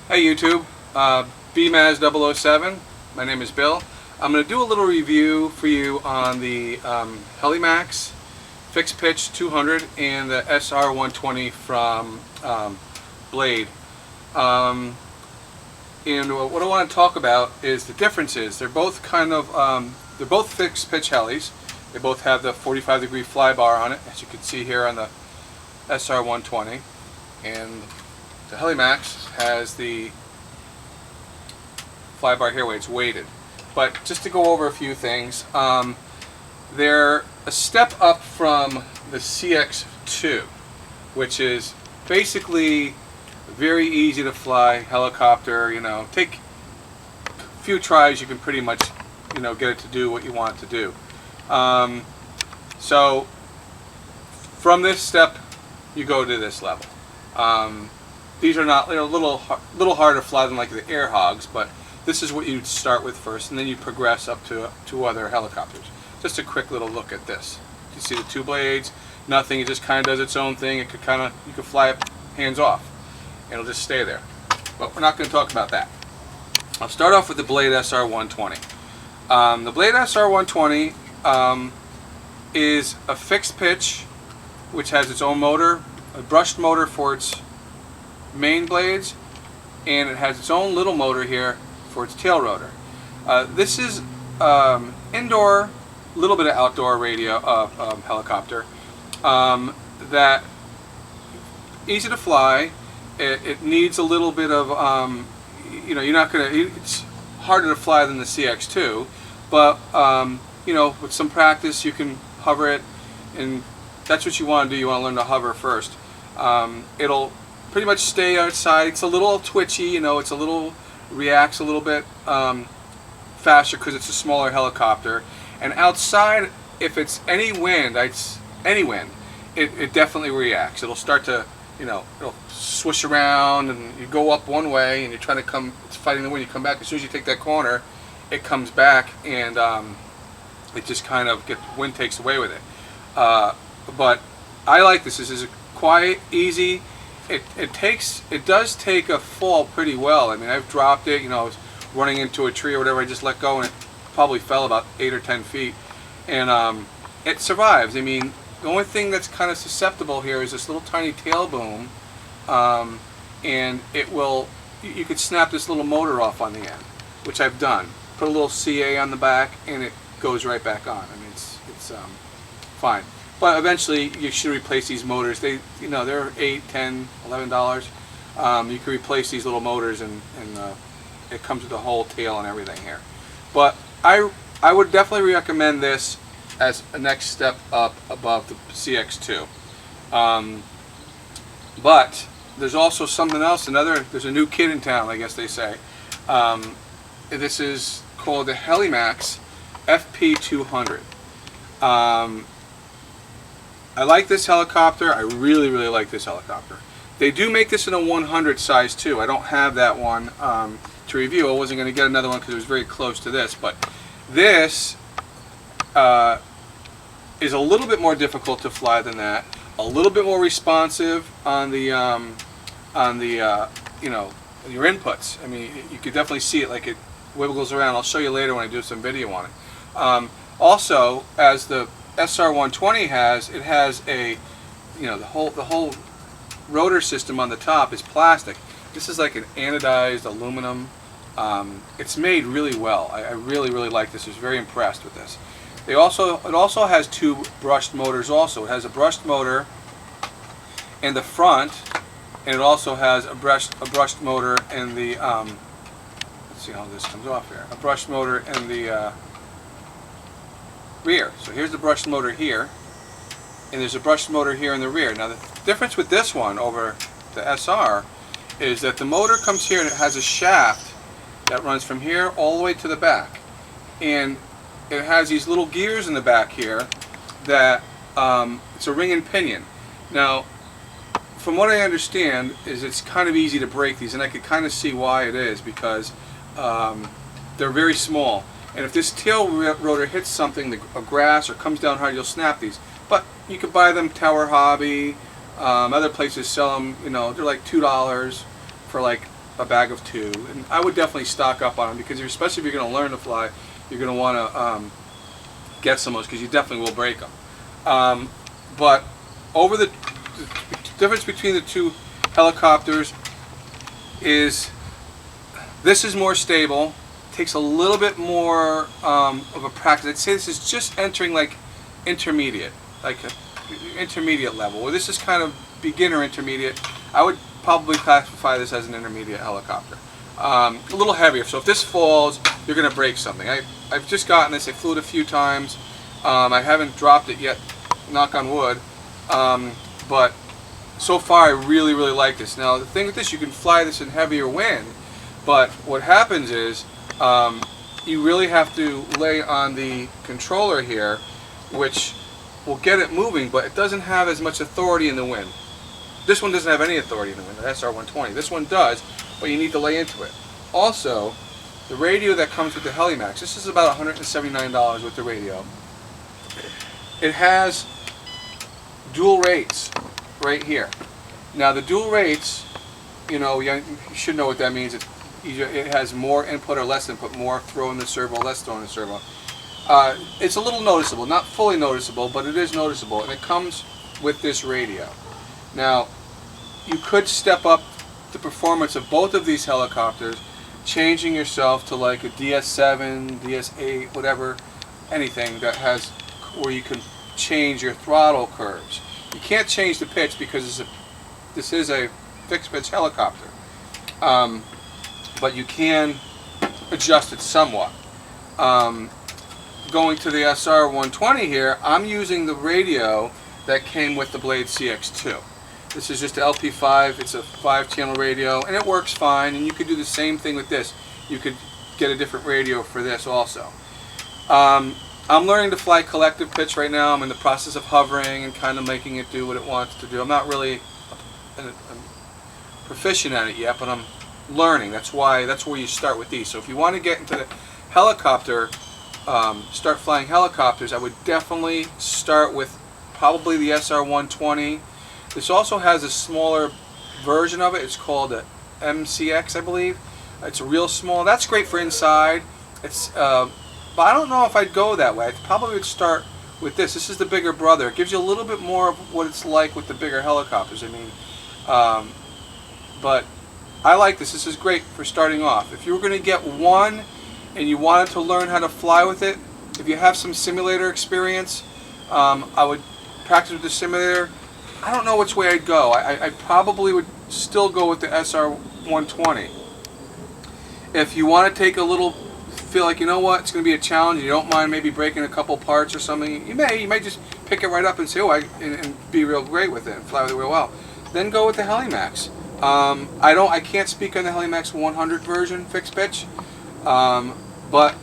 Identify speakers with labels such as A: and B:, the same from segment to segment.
A: Hey YouTube, BMAZ007. My name is Bill. I'm going to do a little review for you on the Helax FP200 and the SR120 from Blade. And what I want to talk about is the differences. They're both they're both fixed pitch helis. They both have the 45-degree fly bar on it, as you can see here on the SR120, and the Helax has the fly bar here where it's weighted. But just to go over a few things, they're a step up from the CX2, which is basically very easy to fly helicopter. Take a few tries, you can pretty much get it to do what you want it to do. So from this step you go to this level. These are not, a little harder to fly than like the air hogs, but this is what you'd start with first, and then you progress up to other helicopters. Just a quick little look at this. You see the two blades, nothing. It just kind of does its own thing. You could fly it hands off, and it'll just stay there. But we're not going to talk about that. I'll start off with the Blade SR120. The Blade SR120 is a fixed pitch, which has its own motor, a brushed motor for its main blades, and it has its own little motor here for its tail rotor. This is indoor, little bit of outdoor radio helicopter that easy to fly. It needs a little bit of you're not gonna. It's harder to fly than the CX2, but with some practice you can hover it, and that's what you want to do. You want to learn to hover first. It'll pretty much stay outside. It's a little twitchy, it's reacts a little bit faster because it's a smaller helicopter. And outside, if it's any wind, it definitely reacts. It'll start to, it'll swish around, and you go up one way and you're trying to it's fighting the wind, you come back. As soon as you take that corner, it comes back, and it just kind of wind takes away with it. But I like this. This is quiet, easy. It does take a fall pretty well. I mean, I've dropped it, I was running into a tree or whatever, I just let go and it probably fell about 8 or 10 feet. And it survives. I mean, the only thing that's kind of susceptible here is this little tiny tail boom, and you could snap this little motor off on the end, which I've done. Put a little CA on the back and it goes right back on. I mean, it's fine. But eventually you should replace these motors. They're $8, $10, $11. You can replace these little motors, and it comes with the whole tail and everything here. But I would definitely recommend this as a next step up above the CX2. But there's also something else. There's a new kid in town, I guess they say. This is called the Helax FP200. I like this helicopter. I really, really like this helicopter. They do make this in a 100 size too. I don't have that one to review. I wasn't going to get another one because it was very close to this. But this is a little bit more difficult to fly than that. A little bit more responsive on the your inputs. I mean, you could definitely see it, like it wiggles around. I'll show you later when I do some video on it. Also, as the SR120 it has a, the whole rotor system on the top is plastic. This is like an anodized aluminum. It's made really well. I really, really like this. I was very impressed with this. It also has two brushed motors. Also, it has a brushed motor in the front, and it also has a brushed motor in the let's see how this comes off here. A brushed motor in the rear. So here's the brushed motor here, and there's a brushed motor here in the rear. Now the difference with this one over the SR is that the motor comes here and it has a shaft that runs from here all the way to the back, and it has these little gears in the back here that it's a ring and pinion. Now from what I understand is it's kind of easy to break these, and I could kind of see why it is, because they're very small. And if this tail rotor hits something, a grass, or comes down hard, you'll snap these. But you could buy them Tower Hobby. Other places sell them. They're like $2 for like a bag of 2, and I would definitely stock up on them because especially if you're going to learn to fly, you're going to want to get some of those because you definitely will break them. But over the difference between the two helicopters is this is more stable, takes a little bit more of a practice. I'd say this is just entering like intermediate, like a intermediate level, where this is kind of beginner intermediate. I would probably classify this as an intermediate helicopter. A little heavier, so if this falls, you're going to break something. I've just gotten this, I flew it a few times. I haven't dropped it yet, knock on wood, but so far I really like this. Now the thing with this, you can fly this in heavier wind, but what happens is you really have to lay on the controller here, which will get it moving, but it doesn't have as much authority in the wind. This one doesn't have any authority in the wind, the SR120. This one does, but you need to lay into it. Also, the radio that comes with the Helimax, this is about $179 with the radio. It has dual rates right here. Now the dual rates, you know, you should know what that means. It has more input or less input, more throw in the servo, less throw in the servo. It's a little noticeable, not fully noticeable, but it is noticeable, and it comes with this radio. Now, you could step up the performance of both of these helicopters, changing yourself to like a DS7, DS8, whatever, anything that has where you can change your throttle curves. You can't change the pitch because this is a fixed pitch helicopter, but you can adjust it somewhat. Going to the SR120 here, I'm using the radio that came with the Blade CX2. This is just an LP5, it's a 5-channel radio, and it works fine, and you could do the same thing with this. You could get a different radio for this also. I'm learning to fly collective pitch right now. I'm in the process of hovering and kind of making it do what it wants to do. I'm not really proficient at it yet, but I'm learning. That's where you start with these. So if you want to get into the helicopter, start flying helicopters, I would definitely start with probably the SR120. This also has a smaller version of it. It's called a MCX, I believe. It's real small. That's great for inside. It's, but I don't know if I'd go that way. I probably would start with this. This is the bigger brother. It gives you a little bit more of what it's like with the bigger helicopters. I mean, but I like this. This is great for starting off. If you were going to get one and you wanted to learn how to fly with it, if you have some simulator experience, I would practice with the simulator. I don't know which way I'd go. I probably would still go with the SR120. If you want to take a little, feel like, you know what, it's going to be a challenge, you don't mind maybe breaking a couple parts or something, you may just pick it right up and say, oh, and be real great with it and fly with it real well. Then go with the Helimax. I can't speak on the Helimax 100 version fixed pitch, but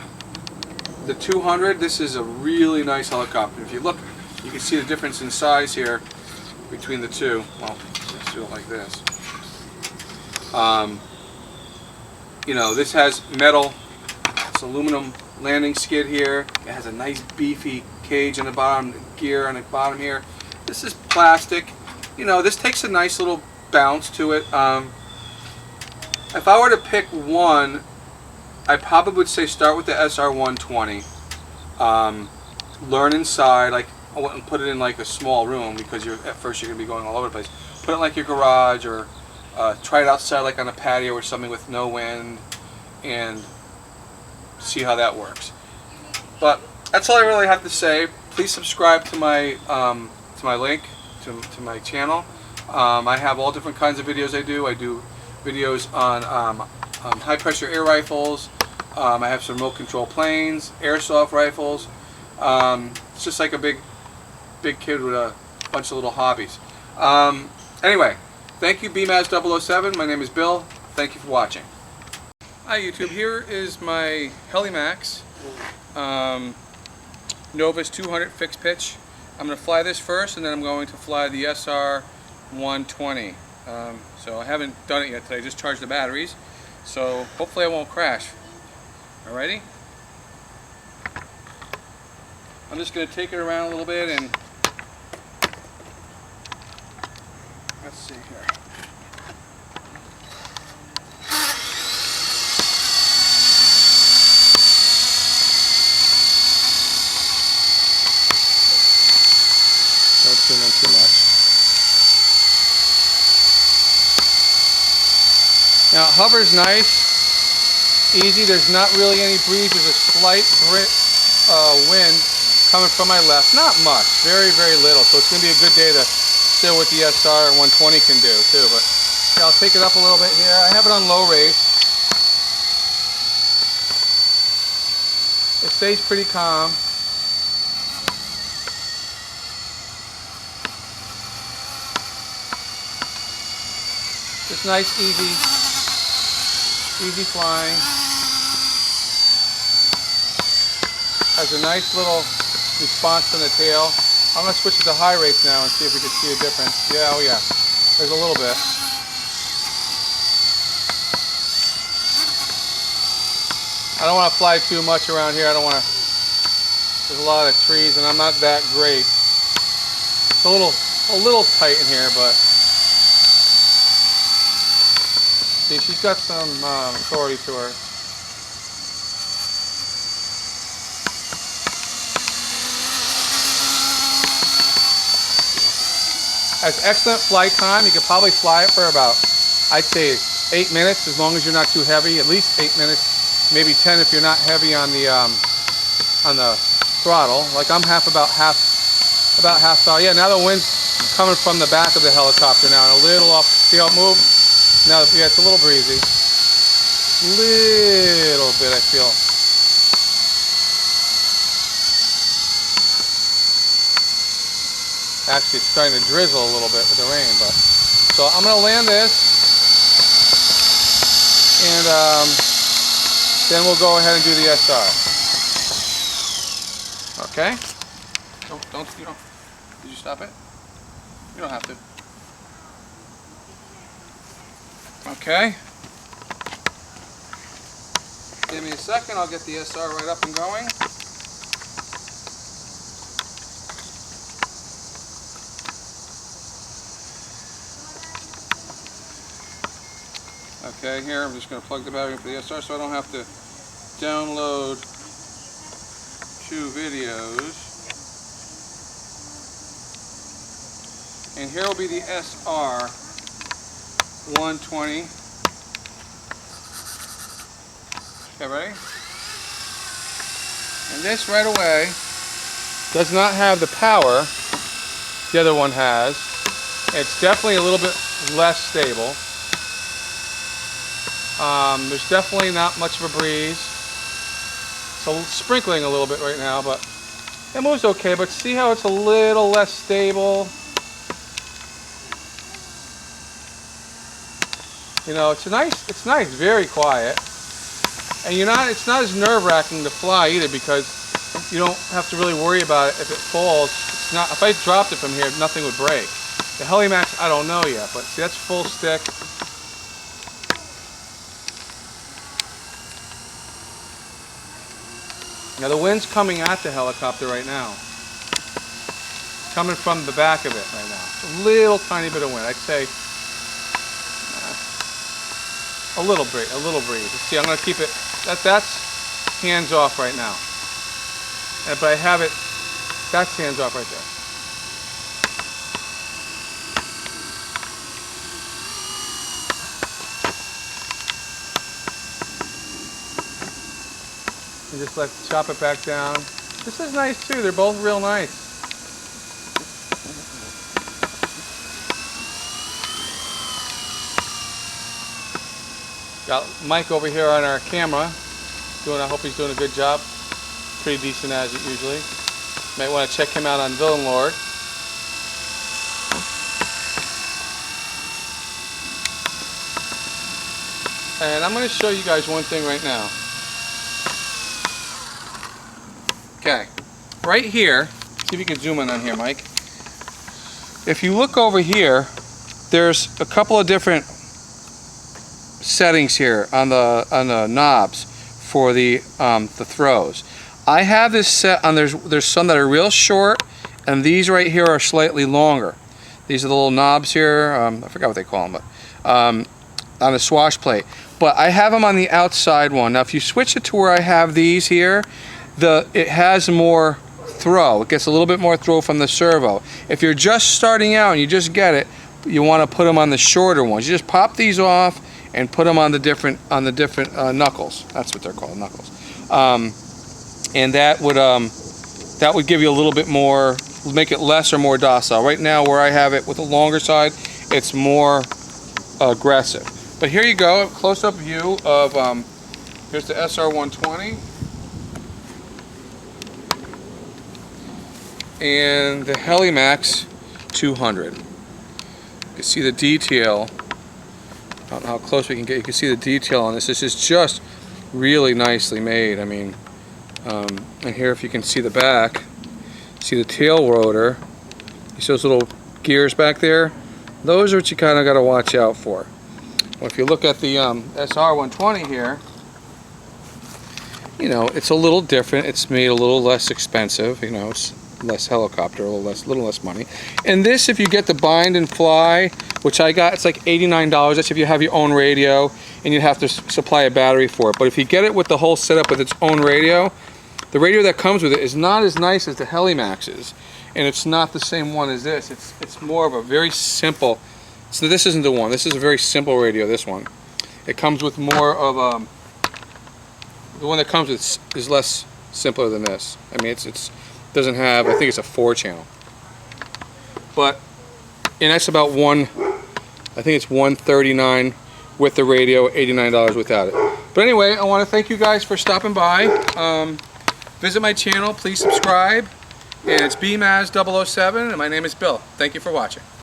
A: the 200, this is a really nice helicopter. If you look, you can see the difference in size here between the two. Well, let's do it like this. You know, this has metal, it's aluminum landing skid here. It has a nice beefy cage on the bottom, gear on the bottom here. This is plastic. You know, this takes a nice little bounce to it. If I were to pick one, I probably would say start with the SR120. Learn inside, like, I wouldn't put it in like a small room because at first you're going to be going all over the place. Put it in like your garage, or try it outside like on a patio or something with no wind, and see how that works. But that's all I really have to say. Please subscribe to my link to my channel. I have all different kinds of videos I do. I do videos on high pressure air rifles. I have some remote control planes, airsoft rifles. It's just like a big kid with a bunch of little hobbies. Anyway, thank you, BMAS007. My name is Bill. Thank you for watching. Hi YouTube, here is my Helimax Novus 200 fixed pitch. I'm going to fly this first, and then I'm going to fly the SR120. So I haven't done it yet today, I just charged the batteries. So hopefully I won't crash. Alrighty? I'm just going to take it around a little bit and let's see here. Now hover's nice, easy. There's not really any breeze. There's a slight wind coming from my left. Not much, very, very little. So it's going to be a good day to see what the SR 120 can do too. But yeah, I'll take it up a little bit here. I have it on low rate. It stays pretty calm. Just nice, easy flying. Has a nice little response from the tail. I'm going to switch it to high rates now and see if we can see a difference. Yeah, oh yeah, there's a little bit. I don't want to fly too much around here. I don't want to. There's a lot of trees, and I'm not that great. It's a little tight in here, but see, she's got some authority to her. Has excellent flight time. You could probably fly it for about, I'd say, 8 minutes, as long as you're not too heavy. At least 8 minutes. Maybe 10 if you're not heavy on the throttle. Like I'm about half throttle. Yeah, now the wind's coming from the back of the helicopter now, and a little off. See how it moved? Now, yeah, it's a little breezy. Little bit, I feel. Actually, it's starting to drizzle a little bit with the rain, but so I'm gonna land this, and then we'll go ahead and do the SR. Okay? You don't. Did you stop it? You don't have to. Okay. Give me a second, I'll get the SR right up and going. Okay, here I'm just going to plug the battery in for the SR so I don't have to download 2 videos. And here will be the SR 120. Okay, ready? And this right away does not have the power the other one has. It's definitely a little bit less stable. There's definitely not much of a breeze. It's sprinkling a little bit right now, but it moves okay. But see how it's a little less stable? You know, it's nice, very quiet. And it's not as nerve-wracking to fly either, because you don't have to really worry about it if it falls. It's not, if I dropped it from here, nothing would break. The Helimax, I don't know yet, but see, that's full stick. Now the wind's coming at the helicopter right now. Coming from the back of it right now. A little tiny bit of wind. I'd say a little breeze. Let's see, I'm going to keep it. That's hands off right now. But I have it. That's hands off right there. And just chop it back down. This is nice too. They're both real nice. Got Mike over here on our camera. I hope he's doing a good job. Pretty decent as it usually. Might want to check him out on Villain Lord. And I'm going to show you guys one thing right now. Okay, right here, see if you can zoom in on here, Mike. If you look over here, there's a couple of different settings here on the knobs for the throws. I have this set on. There's some that are real short, and these right here are slightly longer. These are the little knobs here. I forgot what they call them, but on the swash plate. But I have them on the outside one. Now, if you switch it to where I have these here, it has more throw. It gets a little bit more throw from the servo. If you're just starting out and you just get it, you want to put them on the shorter ones. You just pop these off and put them on the different knuckles. That's what they're called, knuckles. And that would give you a little bit more, make it less or more docile. Right now, where I have it with the longer side, it's more aggressive. But here you go, a close-up view of here's the SR120 and the Helax FP200. You can see the detail. I don't know how close we can get. You can see the detail on this. This is just really nicely made. I mean, and here, if you can see the back, see the tail rotor. You see those little gears back there? Those are what you kind of got to watch out for. Well, if you look at the SR120 here, you know, it's a little different. It's made a little less expensive. You know, it's less helicopter, a little less money. And this, if you get the bind and fly, which I got, it's like $89. That's if you have your own radio and you have to supply a battery for it. But if you get it with the whole setup with its own radio, the radio that comes with it is not as nice as the Helimax's, and it's not the same one as this. It's more of a very simple. So this isn't the one. This is a very simple radio. This one, it comes with more of the one that comes with is less simpler than this. I mean, it's doesn't have. I think it's a 4-channel, but and that's about one. I think it's $139 with the radio, $89 without it. But anyway, I want to thank you guys for stopping by. Visit my channel, please subscribe. And it's BMAS007, and my name is Bill. Thank you for watching.